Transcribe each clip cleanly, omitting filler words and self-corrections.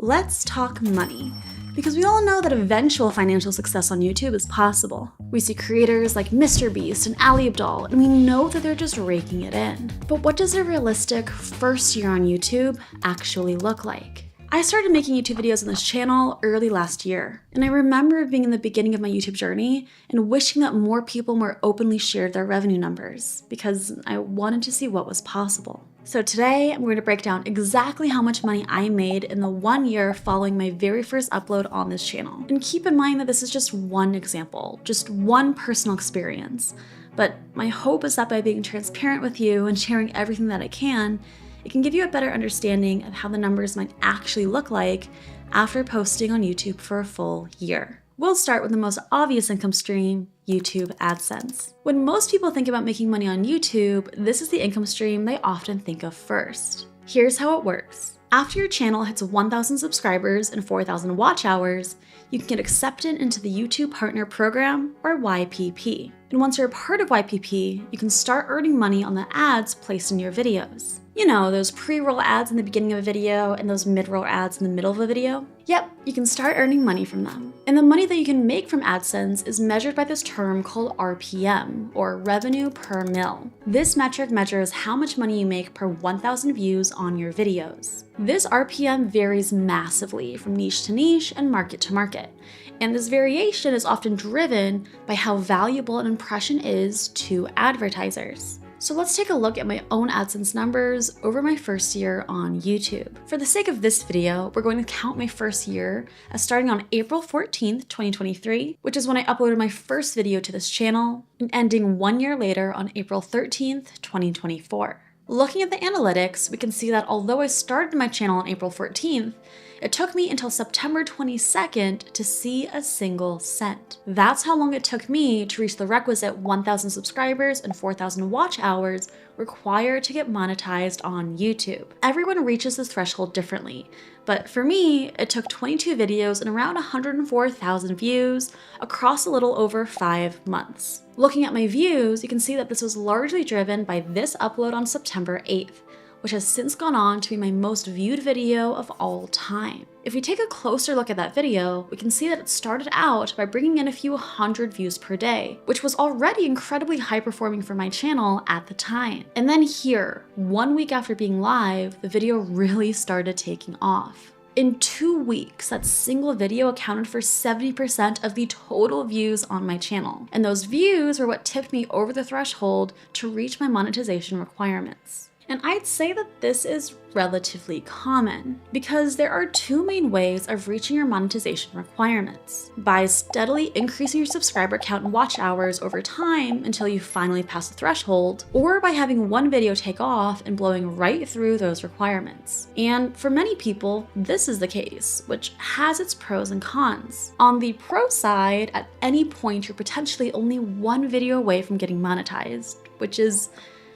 Let's talk money. Because we all know that eventual financial success on YouTube is possible. We see creators like Mr. Beast and Ali Abdaal, and we know that they're just raking it in. But what does a realistic first year on YouTube actually look like? I started making YouTube videos on this channel early last year, and I remember being in the beginning of my YouTube journey and wishing that more people more openly shared their revenue numbers, because I wanted to see what was possible. So today, I'm going to break down exactly how much money I made in the 1 year following my very first upload on this channel. And keep in mind that this is just one example, just one personal experience. But my hope is that by being transparent with you and sharing everything that I can, it can give you a better understanding of how the numbers might actually look like after posting on YouTube for a full year. We'll start with the most obvious income stream, YouTube AdSense. When most people think about making money on YouTube, this is the income stream they often think of first. Here's how it works. After your channel hits 1,000 subscribers and 4,000 watch hours, you can get accepted into the YouTube Partner Program, or YPP. And once you're a part of YPP, you can start earning money on the ads placed in your videos. You know, those pre-roll ads in the beginning of a video and those mid-roll ads in the middle of a video? Yep, you can start earning money from them. And the money that you can make from AdSense is measured by this term called RPM, or revenue per mil. This metric measures how much money you make per 1,000 views on your videos. This RPM varies massively from niche to niche and market to market. And this variation is often driven by how valuable an impression is to advertisers. So let's take a look at my own AdSense numbers over my first year on YouTube. For the sake of this video, we're going to count my first year as starting on April 14th, 2023, which is when I uploaded my first video to this channel, and ending 1 year later on April 13th, 2024. Looking at the analytics, we can see that although I started my channel on April 14th, it took me until September 22nd to see a single cent. That's how long it took me to reach the requisite 1,000 subscribers and 4,000 watch hours required to get monetized on YouTube. Everyone reaches this threshold differently, but for me, it took 22 videos and around 104,000 views across a little over 5 months. Looking at my views, you can see that this was largely driven by this upload on September 8th, which has since gone on to be my most viewed video of all time. If we take a closer look at that video, we can see that it started out by bringing in a few hundred views per day, which was already incredibly high performing for my channel at the time. And then here, 1 week after being live, the video really started taking off. In 2 weeks, that single video accounted for 70% of the total views on my channel. And those views were what tipped me over the threshold to reach my monetization requirements. And I'd say that this is relatively common because there are two main ways of reaching your monetization requirements: by steadily increasing your subscriber count and watch hours over time until you finally pass the threshold, or by having one video take off and blowing right through those requirements. And for many people, this is the case, which has its pros and cons. On the pro side, at any point you're potentially only one video away from getting monetized, which is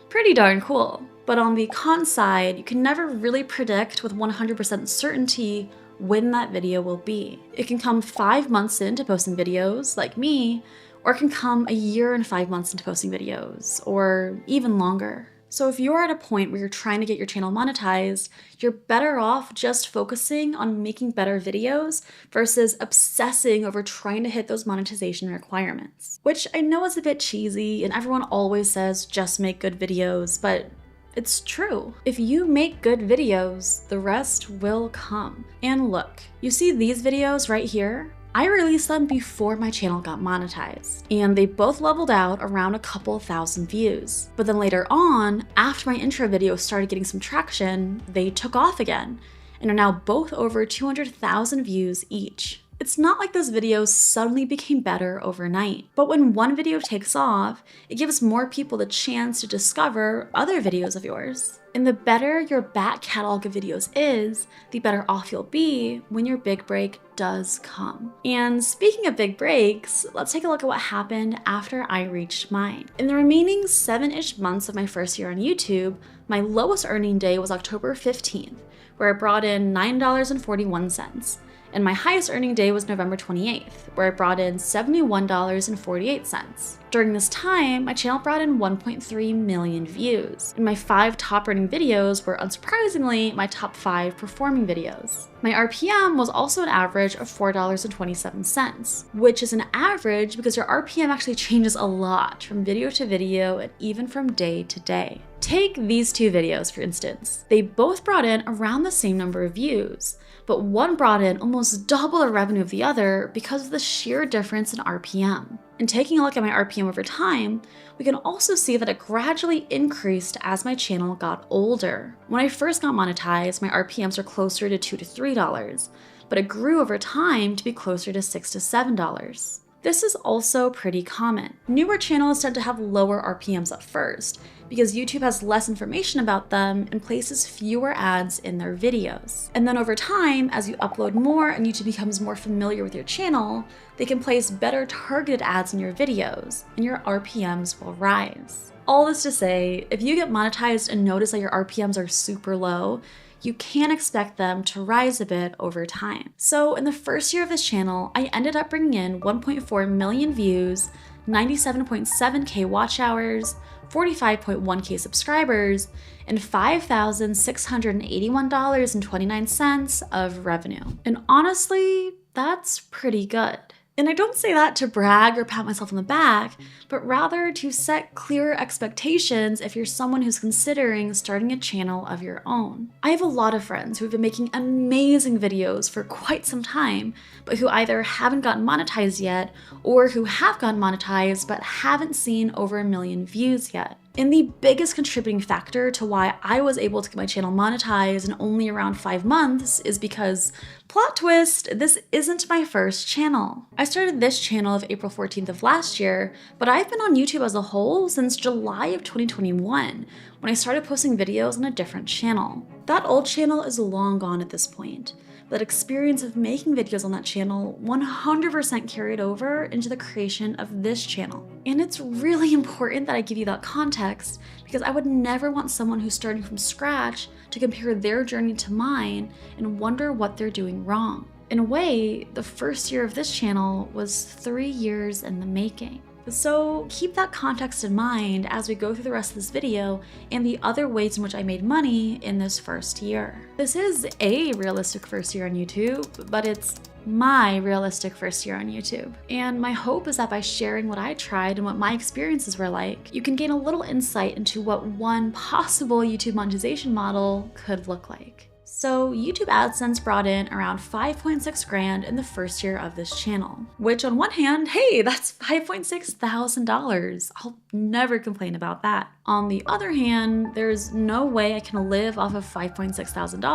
pretty darn cool. But on the con side, you can never really predict with 100% certainty when that video will be. It can come 5 months into posting videos, like me, or it can come a year and 5 months into posting videos, or even longer. So if you're at a point where you're trying to get your channel monetized, you're better off just focusing on making better videos versus obsessing over trying to hit those monetization requirements. Which I know is a bit cheesy, and everyone always says just make good videos, but it's true. If you make good videos, the rest will come. And look, you see these videos right here? I released them before my channel got monetized, and they both leveled out around a couple thousand views. But then later on, after my intro video started getting some traction, they took off again, and are now both over 200,000 views each. It's not like those videos suddenly became better overnight, but when one video takes off, it gives more people the chance to discover other videos of yours. And the better your back catalog of videos is, the better off you'll be when your big break does come. And speaking of big breaks, let's take a look at what happened after I reached mine. In the remaining 7-ish months of my first year on YouTube, my lowest earning day was October 15th, where I brought in $9.41. And my highest earning day was November 28th, where I brought in $71.48. During this time, my channel brought in 1.3 million views, and my 5 top earning videos were unsurprisingly my top 5 performing videos. My RPM was also an average of $4.27, which is an average because your RPM actually changes a lot from video to video and even from day to day. Take these 2 videos, for instance. They both brought in around the same number of views, but one brought in almost double the revenue of the other because of the sheer difference in RPM. And taking a look at my RPM over time, we can also see that it gradually increased as my channel got older. When I first got monetized, my RPMs were closer to $2 to $3, but it grew over time to be closer to $6 to $7. This is also pretty common. Newer channels tend to have lower RPMs at first because YouTube has less information about them and places fewer ads in their videos. And then over time, as you upload more and YouTube becomes more familiar with your channel, they can place better targeted ads in your videos and your RPMs will rise. All this to say, if you get monetized and notice that your RPMs are super low, you can expect them to rise a bit over time. So in the first year of this channel, I ended up bringing in 1.4 million views, 97.7K watch hours, 45.1K subscribers, and $5,681.29 of revenue. And honestly, that's pretty good. And I don't say that to brag or pat myself on the back, but rather to set clearer expectations if you're someone who's considering starting a channel of your own. I have a lot of friends who have been making amazing videos for quite some time, but who either haven't gotten monetized yet, or who have gotten monetized but haven't seen over 1 million views yet. And the biggest contributing factor to why I was able to get my channel monetized in only around 5 months is because, plot twist, this isn't my first channel. I started this channel of April 14th of last year, but I've been on YouTube as a whole since July of 2021, when I started posting videos on a different channel. That old channel is long gone at this point. That experience of making videos on that channel 100% carried over into the creation of this channel. And it's really important that I give you that context because I would never want someone who's starting from scratch to compare their journey to mine and wonder what they're doing wrong. In a way, the first year of this channel was 3 years in the making. So keep that context in mind as we go through the rest of this video and the other ways in which I made money in this first year. This is a realistic first year on YouTube, but it's my realistic first year on YouTube. And my hope is that by sharing what I tried and what my experiences were like, you can gain a little insight into what one possible YouTube monetization model could look like. So YouTube AdSense brought in around 5.6 grand in the first year of this channel, which on one hand, hey, that's $5.6 thousand. I'll never complain about that. On the other hand, there's no way I can live off of $5.6 thousand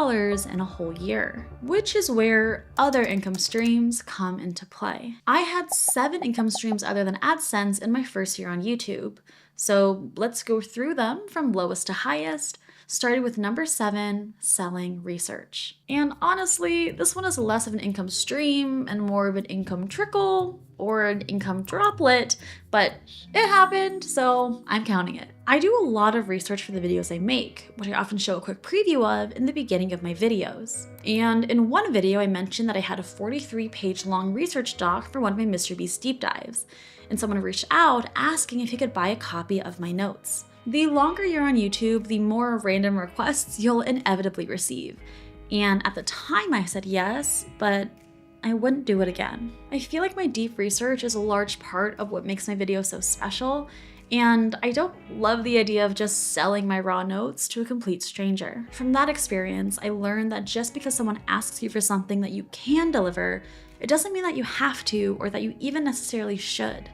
in a whole year, which is where other income streams come into play. I had 7 income streams other than AdSense in my first year on YouTube. So let's go through them from lowest to highest, starting with number 7, selling research. And honestly, this one is less of an income stream and more of an income trickle or an income droplet, but it happened, so I'm counting it. I do a lot of research for the videos I make, which I often show a quick preview of in the beginning of my videos. And in one video, I mentioned that I had a 43-page long research doc for one of my MrBeast deep dives, and someone reached out asking if he could buy a copy of my notes. The longer you're on YouTube, the more random requests you'll inevitably receive. And at the time I said yes, but I wouldn't do it again. I feel like my deep research is a large part of what makes my videos so special, and I don't love the idea of just selling my raw notes to a complete stranger. From that experience, I learned that just because someone asks you for something that you can deliver, it doesn't mean that you have to or that you even necessarily should.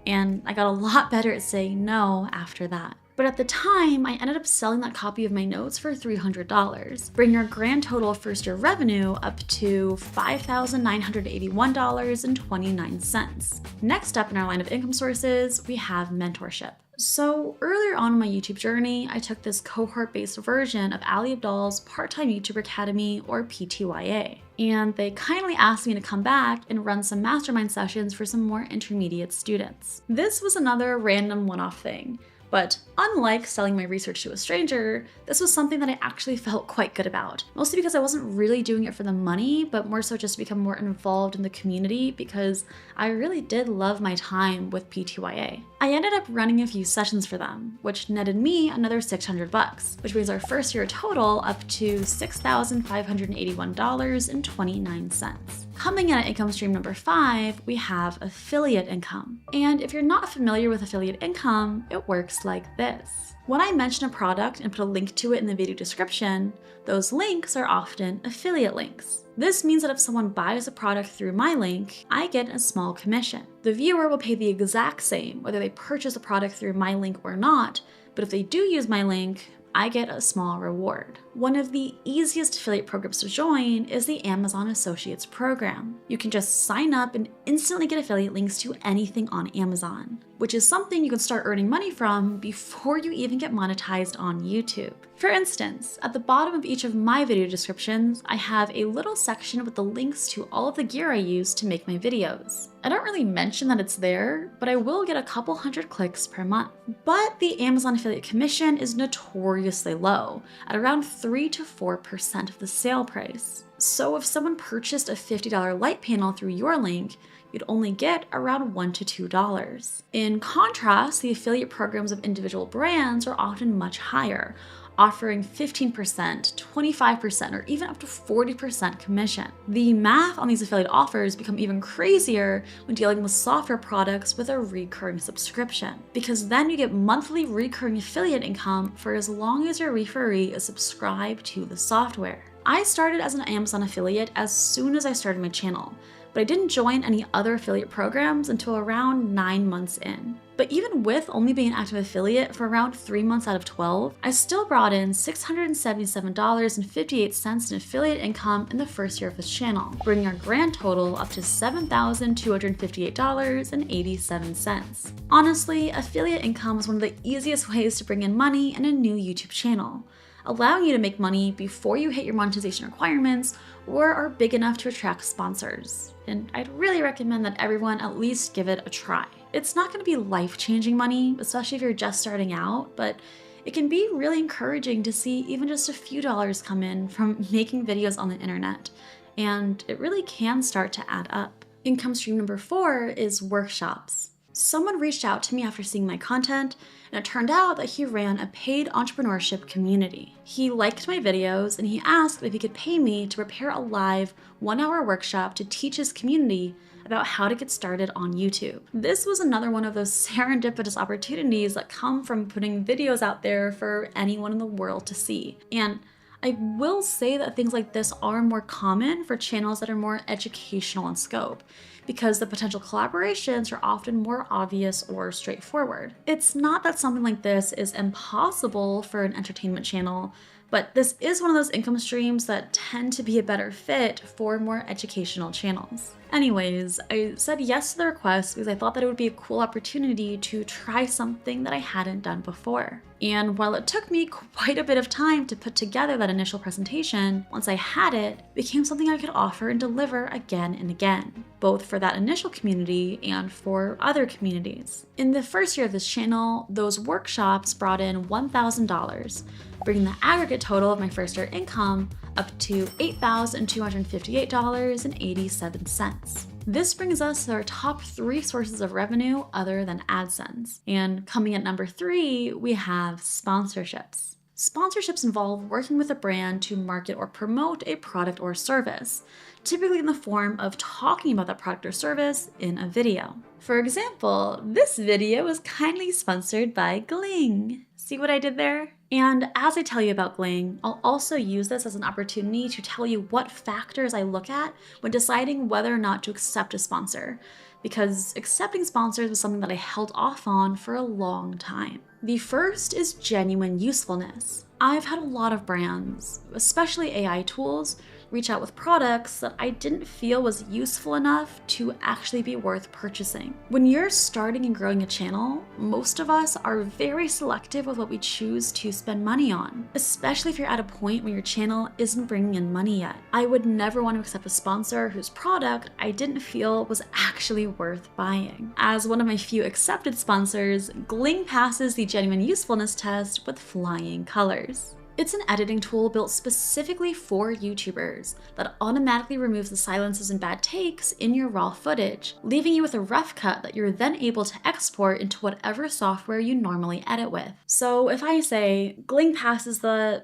And I got a lot better at saying no after that. But at the time, I ended up selling that copy of my notes for $300, bringing our grand total first year revenue up to $5,981.29. Next up in our line of income sources, we have mentorship. So earlier on in my YouTube journey, I took this cohort-based version of Ali Abdaal's Part-Time YouTuber Academy, or PTYA, and they kindly asked me to come back and run some mastermind sessions for some more intermediate students. This was another random one-off thing, But unlike selling my research to a stranger, this was something that I actually felt quite good about. Mostly because I wasn't really doing it for the money, but more so just to become more involved in the community because I really did love my time with PTYA. I ended up running a few sessions for them, which netted me another $600, which brings our first year total up to $6,581.29. Coming in at income stream number 5, we have affiliate income. And if you're not familiar with affiliate income, it works like this. When I mention a product and put a link to it in the video description, those links are often affiliate links. This means that if someone buys a product through my link, I get a small commission. The viewer will pay the exact same whether they purchase a product through my link or not, but if they do use my link, I get a small reward. One of the easiest affiliate programs to join is the Amazon Associates program. You can just sign up and instantly get affiliate links to anything on Amazon, which is something you can start earning money from before you even get monetized on YouTube. For instance, at the bottom of each of my video descriptions, I have a little section with the links to all of the gear I use to make my videos. I don't really mention that it's there, but I will get a couple hundred clicks per month. But the Amazon affiliate commission is notoriously low, at around 3 to 4% of the sale price. So if someone purchased a $50 light panel through your link, you'd only get around $1 to $2. In contrast, the affiliate programs of individual brands are often much higher, offering 15%, 25%, or even up to 40% commission. The math on these affiliate offers become even crazier when dealing with software products with a recurring subscription, because then you get monthly recurring affiliate income for as long as your referee is subscribed to the software. I started as an Amazon affiliate as soon as I started my channel, but I didn't join any other affiliate programs until around 9 months in. But even with only being an active affiliate for around 3 months out of 12, I still brought in $677.58 in affiliate income in the first year of this channel, bringing our grand total up to $7,258.87. Honestly, affiliate income is one of the easiest ways to bring in money in a new YouTube channel, allowing you to make money before you hit your monetization requirements or are big enough to attract sponsors. And I'd really recommend that everyone at least give it a try. It's not going to be life-changing money, especially if you're just starting out, but it can be really encouraging to see even just a few dollars come in from making videos on the internet, and it really can start to add up. Income stream number 4 is workshops. Someone reached out to me after seeing my content, and it turned out that he ran a paid entrepreneurship community. He liked my videos, and he asked if he could pay me to prepare a live 1-hour workshop to teach his community about how to get started on YouTube. This was another one of those serendipitous opportunities that come from putting videos out there for anyone in the world to see. And I will say that things like this are more common for channels that are more educational in scope, because the potential collaborations are often more obvious or straightforward. It's not that something like this is impossible for an entertainment channel, but this is one of those income streams that tend to be a better fit for more educational channels. Anyways, I said yes to the request because I thought that it would be a cool opportunity to try something that I hadn't done before. And while it took me quite a bit of time to put together that initial presentation, once I had it, it became something I could offer and deliver again and again, both for that initial community and for other communities. In the first year of this channel, those workshops brought in $1,000, bringing the aggregate total of my first year income up to $8,258.87. This brings us to our top 3 sources of revenue other than AdSense. And coming at number 3, we have sponsorships. Sponsorships involve working with a brand to market or promote a product or service, typically in the form of talking about that product or service in a video. For example, this video was kindly sponsored by Gling. See what I did there? And as I tell you about Gling, I'll also use this as an opportunity to tell you what factors I look at when deciding whether or not to accept a sponsor, because accepting sponsors was something that I held off on for a long time. The first is genuine usefulness. I've had a lot of brands, especially AI tools, reach out with products that I didn't feel was useful enough to actually be worth purchasing. When you're starting and growing a channel, most of us are very selective with what we choose to spend money on, especially if you're at a point where your channel isn't bringing in money yet. I would never want to accept a sponsor whose product I didn't feel was actually worth buying. As one of my few accepted sponsors, Gling passes the genuine usefulness test with flying colors. It's an editing tool built specifically for YouTubers that automatically removes the silences and bad takes in your raw footage, leaving you with a rough cut that you're then able to export into whatever software you normally edit with. So if I say Gling passes the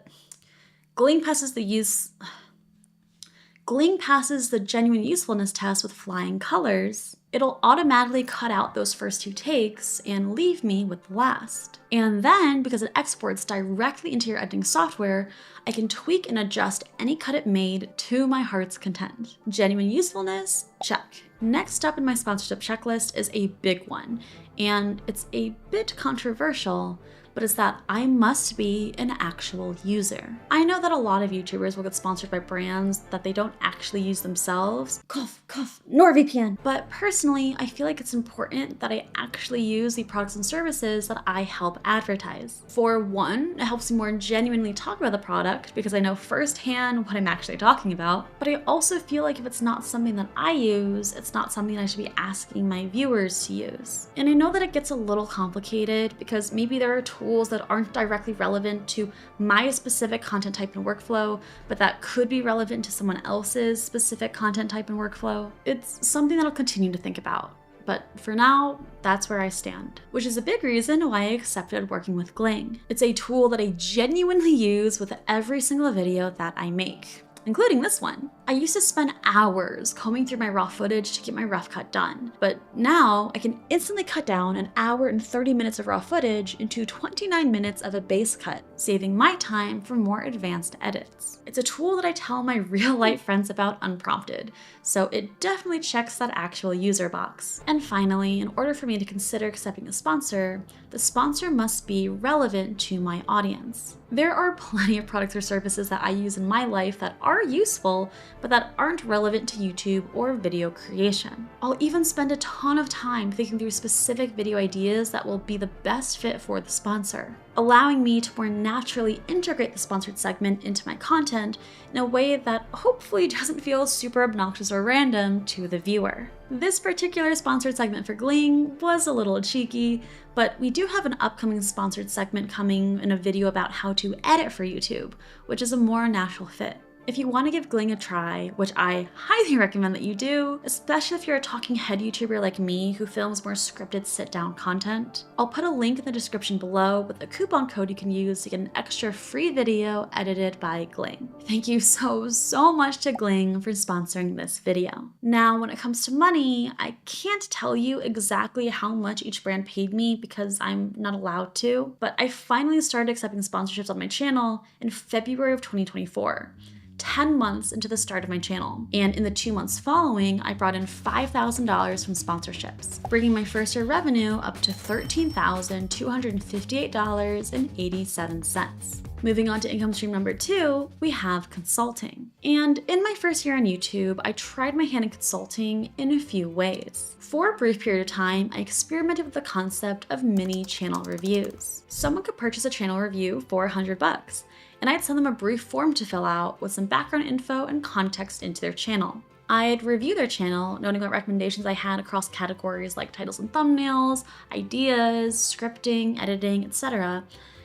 genuine usefulness test with flying colors, it'll automatically cut out those first 2 takes and leave me with the last. And then, because it exports directly into your editing software, I can tweak and adjust any cut it made to my heart's content. Genuine usefulness? Check. Next up in my sponsorship checklist is a big one, and it's a bit controversial, but it's that I must be an actual user. I know that a lot of YouTubers will get sponsored by brands that they don't actually use themselves. Cough, cough, NordVPN. But personally, I feel like it's important that I actually use the products and services that I help advertise. For one, it helps me more genuinely talk about the product because I know firsthand what I'm actually talking about. But I also feel like if it's not something that I use, it's not something I should be asking my viewers to use. And I know that it gets a little complicated because maybe there are tools that aren't directly relevant to my specific content type and workflow, but that could be relevant to someone else's specific content type and workflow. It's something that I'll continue to think about. But for now, that's where I stand, which is a big reason why I accepted working with Gling. It's a tool that I genuinely use with every single video that I make, including this one. I used to spend hours combing through my raw footage to get my rough cut done, but now I can instantly cut down an hour and 30 minutes of raw footage into 29 minutes of a base cut, saving my time for more advanced edits. It's a tool that I tell my real-life friends about unprompted, so it definitely checks that actual user box. And finally, in order for me to consider accepting a sponsor, the sponsor must be relevant to my audience. There are plenty of products or services that I use in my life that are useful, but that aren't relevant to YouTube or video creation. I'll even spend a ton of time thinking through specific video ideas that will be the best fit for the sponsor, allowing me to more naturally integrate the sponsored segment into my content in a way that hopefully doesn't feel super obnoxious or random to the viewer. This particular sponsored segment for Gling was a little cheeky, but we do have an upcoming sponsored segment coming in a video about how to edit for YouTube, which is a more natural fit. If you want to give Gling a try, which I highly recommend that you do, especially if you're a talking head YouTuber like me who films more scripted sit-down content, I'll put a link in the description below with a coupon code you can use to get an extra free video edited by Gling. Thank you so much to Gling for sponsoring this video. Now, when it comes to money, I can't tell you exactly how much each brand paid me because I'm not allowed to, but I finally started accepting sponsorships on my channel in February of 2024. 10 months into the start of my channel. And in the 2 months following, I brought in $5,000 from sponsorships, bringing my first year revenue up to $13,258.87. Moving on to income stream number 2, we have consulting. And in my first year on YouTube, I tried my hand in consulting in a few ways. For a brief period of time, I experimented with the concept of mini channel reviews. Someone could purchase a channel review for $100, and I'd send them a brief form to fill out with some background info and context into their channel. I'd review their channel, noting what recommendations I had across categories like titles and thumbnails, ideas, scripting, editing, etc.,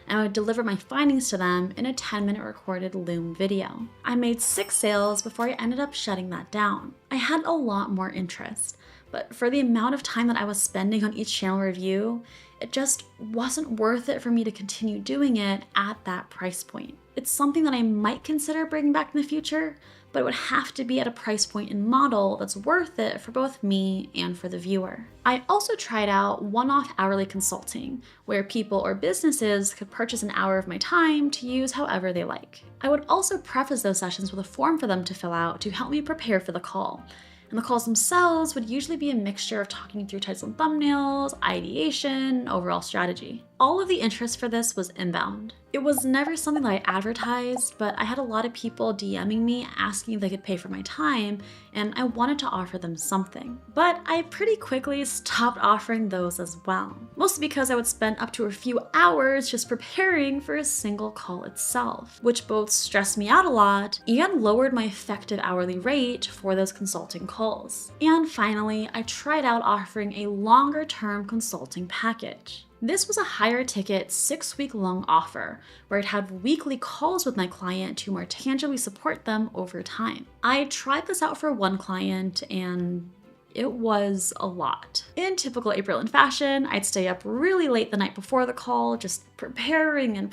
and I would deliver my findings to them in a 10-minute recorded Loom video. I made 6 sales before I ended up shutting that down. I had a lot more interest, but for the amount of time that I was spending on each channel review, it just wasn't worth it for me to continue doing it at that price point. It's something that I might consider bringing back in the future, but it would have to be at a price point and model that's worth it for both me and for the viewer. I also tried out one-off hourly consulting, where people or businesses could purchase an hour of my time to use however they like. I would also preface those sessions with a form for them to fill out to help me prepare for the call. And the calls themselves would usually be a mixture of talking through titles and thumbnails, ideation, overall strategy. all of the interest for this was inbound. It was never something that I advertised, but I had a lot of people DMing me asking if they could pay for my time, and I wanted to offer them something. But I pretty quickly stopped offering those as well, mostly because I would spend up to a few hours just preparing for a single call itself, which both stressed me out a lot and lowered my effective hourly rate for those consulting calls. And finally, I tried out offering a longer-term consulting package. This was a higher ticket, 6-week-long offer where I'd have weekly calls with my client to more tangibly support them over time. I tried this out for one client and it was a lot. In typical Aprilyn fashion, I'd stay up really late the night before the call, just preparing to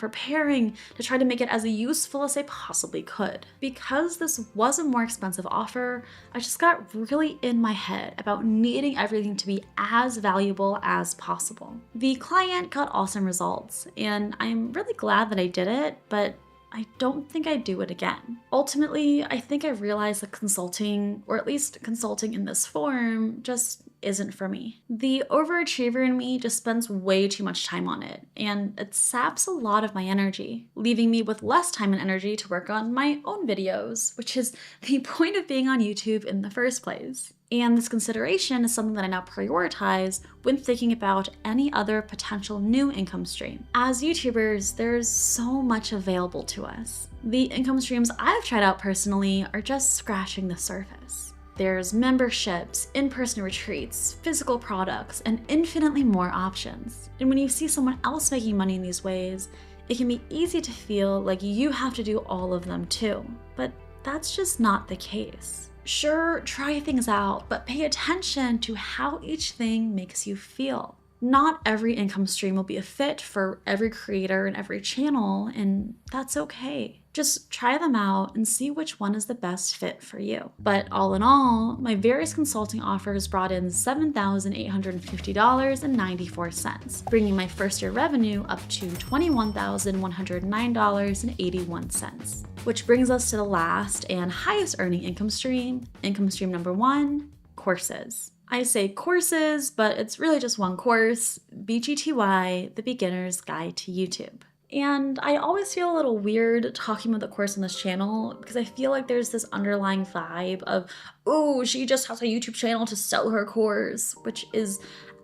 try to make it as useful as I possibly could. Because this was a more expensive offer, I just got really in my head about needing everything to be as valuable as possible. The client got awesome results, and I'm really glad that I did it, but I don't think I'd do it again. Ultimately, I think I realized that consulting, or at least consulting in this form, just isn't for me. The overachiever in me just spends way too much time on it, and it saps a lot of my energy, leaving me with less time and energy to work on my own videos, which is the point of being on YouTube in the first place. And this consideration is something that I now prioritize when thinking about any other potential new income stream. As YouTubers, there's so much available to us. The income streams I've tried out personally are just scratching the surface. There's memberships, in-person retreats, physical products, and infinitely more options. And when you see someone else making money in these ways, it can be easy to feel like you have to do all of them too. But that's just not the case. Sure, try things out, but pay attention to how each thing makes you feel. Not every income stream will be a fit for every creator and every channel, and that's okay. Just try them out and see which one is the best fit for you. But all in all, my various consulting offers brought in $7,850.94, bringing my first year revenue up to $21,109.81. Which brings us to the last and highest earning income stream number 1, courses. I say courses, but it's really just one course, BGTY, The Beginner's Guide to YouTube. And I always feel a little weird talking about the course on this channel because I feel like there's this underlying vibe of, oh, she just has a YouTube channel to sell her course, which is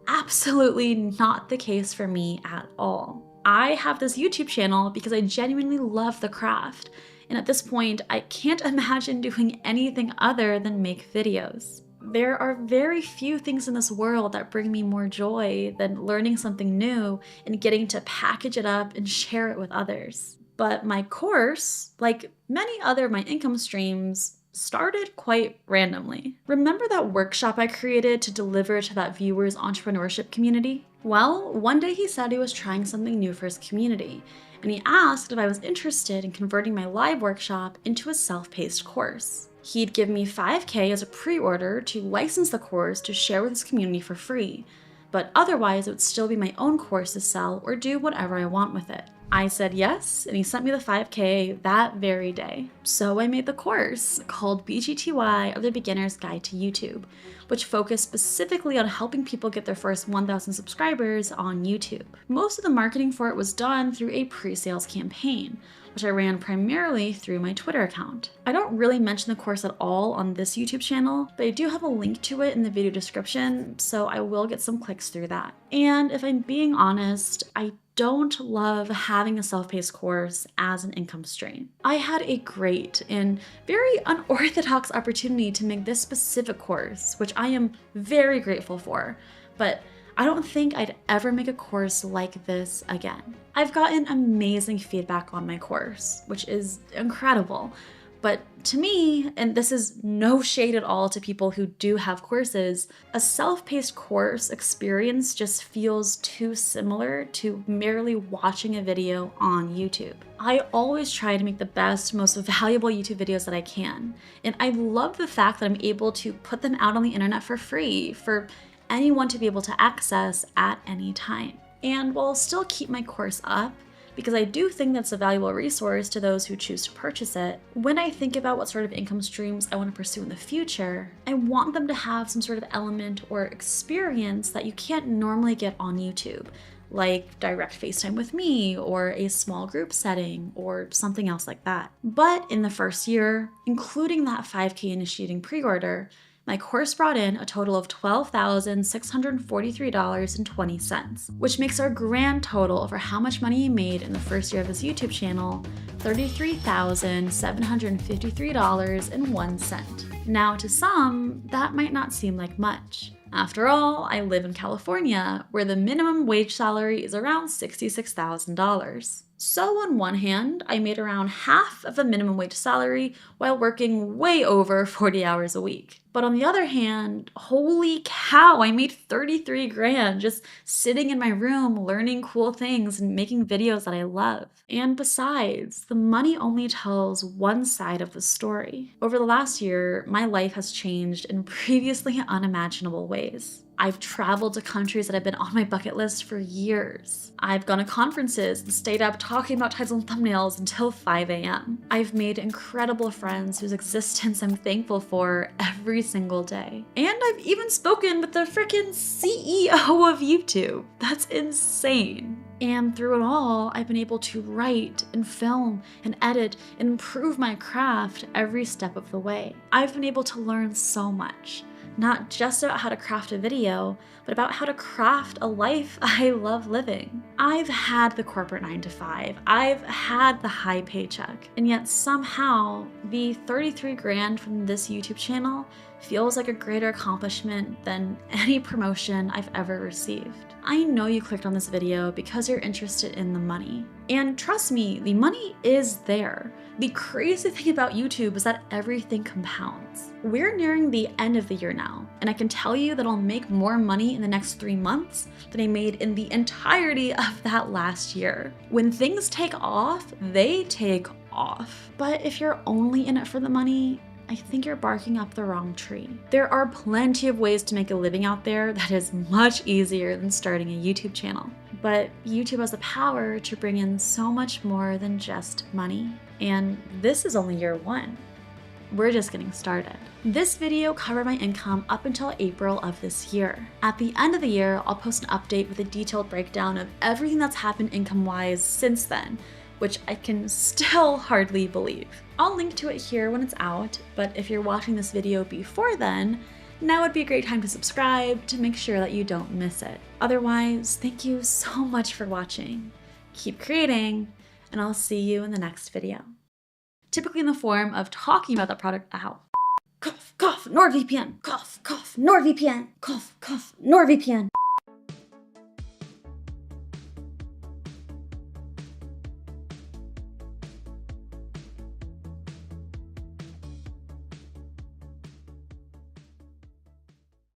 absolutely not the case for me at all. I have this YouTube channel because I genuinely love the craft. And at this point, I can't imagine doing anything other than make videos. There are very few things in this world that bring me more joy than learning something new and getting to package it up and share it with others. But my course, like many other of my income streams, started quite randomly. Remember that workshop I created to deliver to that viewer's entrepreneurship community? Well, one day he said he was trying something new for his community, and he asked if I was interested in converting my live workshop into a self-paced course. He'd give me $5,000 as a pre-order to license the course to share with his community for free, but otherwise it would still be my own course to sell or do whatever I want with it. I said yes, and he sent me the $5,000 that very day. So I made the course called BGTY, or The Beginner's Guide to YouTube, which focused specifically on helping people get their first 1,000 subscribers on YouTube. Most of the marketing for it was done through a pre-sales campaign, which I ran primarily through my Twitter account. I don't really mention the course at all on this YouTube channel, but I do have a link to it in the video description, so I will get some clicks through that. And if I'm being honest, I don't love having a self-paced course as an income stream. I had a great and very unorthodox opportunity to make this specific course, which I am very grateful for, but I don't think I'd ever make a course like this again. I've gotten amazing feedback on my course, which is incredible. But to me, and this is no shade at all to people who do have courses, a self-paced course experience just feels too similar to merely watching a video on YouTube. I always try to make the best, most valuable YouTube videos that I can. And I love the fact that I'm able to put them out on the internet for free for anyone to be able to access at any time. And while I'll still keep my course up, because I do think that's a valuable resource to those who choose to purchase it, when I think about what sort of income streams I want to pursue in the future, I want them to have some sort of element or experience that you can't normally get on YouTube, like direct FaceTime with me or a small group setting or something else like that. But in the first year, including that 5K initiating pre-order, my course brought in a total of $12,643.20, which makes our grand total for how much money you made in the first year of this YouTube channel $33,753.01. Now, to some, that might not seem like much. After all, I live in California, where the minimum wage salary is around $66,000. So on one hand, I made around half of a minimum wage salary while working way over 40 hours a week. But on the other hand, holy cow, I made 33 grand just sitting in my room learning cool things and making videos that I love. And besides, the money only tells one side of the story. Over the last year, my life has changed in previously unimaginable ways. I've traveled to countries that have been on my bucket list for years. I've gone to conferences and stayed up talking about titles and thumbnails until 5 a.m. I've made incredible friends whose existence I'm thankful for every single day. And I've even spoken with the frickin' CEO of YouTube. That's insane. And through it all, I've been able to write and film and edit and improve my craft every step of the way. I've been able to learn so much. Not just about how to craft a video, but about how to craft a life I love living. I've had the corporate 9-to-5, I've had the high paycheck, and yet somehow the 33 grand from this YouTube channel feels like a greater accomplishment than any promotion I've ever received. I know you clicked on this video because you're interested in the money. And trust me, the money is there. The crazy thing about YouTube is that everything compounds. We're nearing the end of the year now, and I can tell you that I'll make more money in the next 3 months than I made in the entirety of that last year. When things take off, they take off. But if you're only in it for the money, I think you're barking up the wrong tree. There are plenty of ways to make a living out there that is much easier than starting a YouTube channel. But YouTube has the power to bring in so much more than just money. And this is only year 1. We're just getting started. This video covered my income up until April of this year. At the end of the year, I'll post an update with a detailed breakdown of everything that's happened income-wise since then, which I can still hardly believe. I'll link to it here when it's out, but if you're watching this video before then, now would be a great time to subscribe to make sure that you don't miss it. Otherwise, thank you so much for watching. Keep creating, and I'll see you in the next video. Typically in the form of talking about that product. Ow. Cough, cough, NordVPN. Cough, cough, NordVPN. Cough, cough, NordVPN.